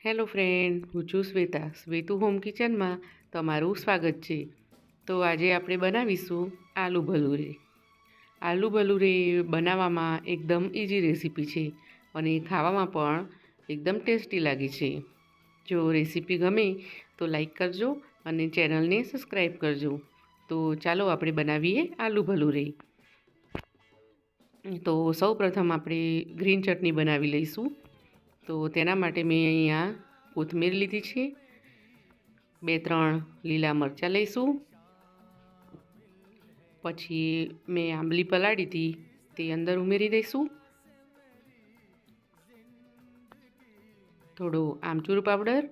Hello friend, હું છું Shweta. શ્વેતુ home કિચનમાં તમારું સ્વાગત છે. તો આજે આપણે બનાવીશું આલુ ભલૂરે. આલુ ભલૂરે બનાવવામાં એકદમ ઇઝી રેસીપી છે અને ખાવામાં પણ એકદમ ટેસ્ટી લાગે છે. જો રેસીપી ગમે તો લાઈક કરજો અને ચેનલને સબસ્ક્રાઈબ કરજો. તો ચાલો આપણે બનાવીએ આલુ ભલૂરે. તો સૌ પ્રથમ આપણે ગ્રીન ચટણી બનાવી લઈશું. તો તેના માટે મેં અહીંયા કોથમીર લીધી છે, 2-3 લીલા મરચાં લઈશું. પછી મેં આંબલી પલાળી હતી તે અંદર ઉમેરી દઈશું. થોડો આમચૂર પાવડર,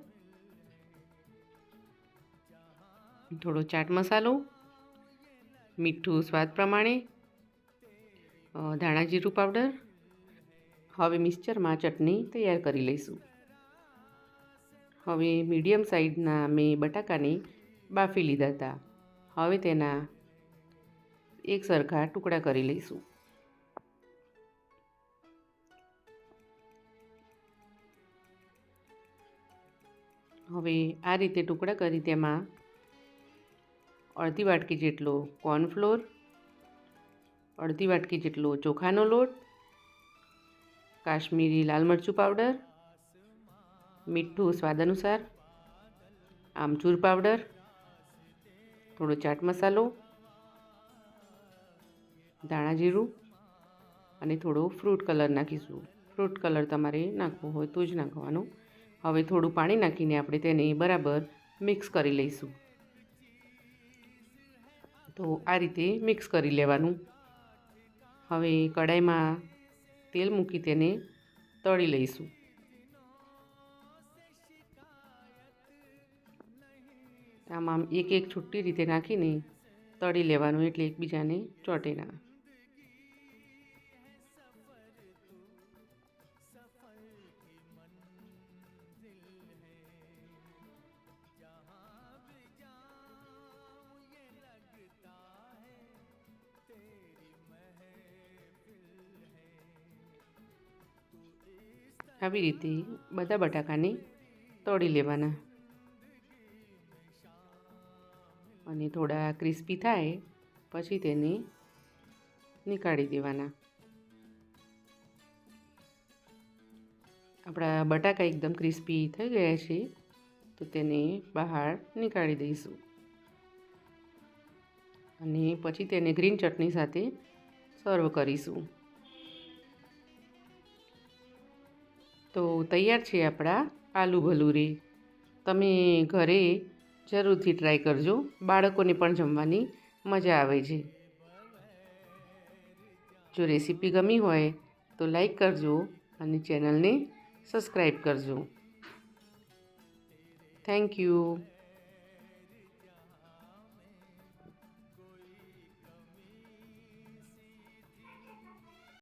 થોડો ચાટ મસાલો, મીઠું સ્વાદ પ્રમાણે, ધાણા જીરું પાવડર. હવે મિક્સચરમાં ચટણી તૈયાર કરી લઈશું. હવે મીડિયમ સાઇઝના મેં બટાકાને બાફી લીધા હતા. હવે તેના એક સરખા ટુકડા કરી લઈશું. હવે આ રીતે ટુકડા કરી તેમાં અડધી વાટકી જેટલો કોર્નફ્લોર, અડધી વાટકી જેટલો ચોખાનો લોટ, કાશ્મીરી લાલ મરચું પાવડર, મીઠું સ્વાદ અનુસાર, આમચૂર પાવડર, થોડો ચાટ મસાલો, ધાણા જીરું અને થોડો ફ્રૂટ કલર નાખીશું. ફ્રૂટ કલર તમારે નાખવો હોય તો જ નાખવાનો. હવે થોડું પાણી નાખીને આપણે તેને બરાબર મિક્સ કરી લઈશું. તો આ રીતે મિક્સ કરી લેવાનું. હવે કડાઈમાં તેલ મૂકી તેને તળી લઈશું. આમાં એક એક છુટ્ટી રીતે નાખીને તળી લેવાનું, એટલે એકબીજાને ચોંટે ના. આવી રીતે બધા બટાકાને તળી લેવાના અને થોડા ક્રિસ્પી થાય પછી તેને નીકાળી દેવાના. આપણા બટાકા એકદમ ક્રિસ્પી થઈ ગયા છે તો તેને બહાર નીકાળી દઈશું અને પછી તેને ગ્રીન ચટણી સાથે સર્વ કરીશું. તો તૈયાર છે આપણા આલુ ભલૂરે. તમે ઘરે જરૂરથી ટ્રાય કરજો, બાળકોને પણ જમવાની મજા આવે છે. જો રેસીપી ગમી હોય તો લાઈક કરજો અને ચેનલને સબસ્ક્રાઈબ કરજો. Thank you.